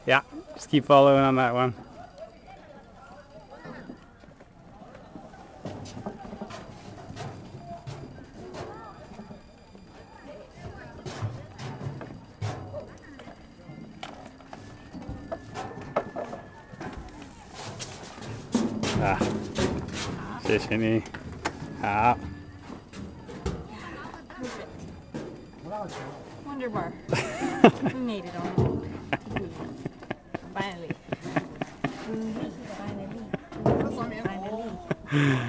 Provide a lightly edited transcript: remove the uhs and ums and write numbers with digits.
Yeah, just keep following on that one. Ah, 谢谢你。好。Wonder bar. We made it on. Finally. Finally. Finally.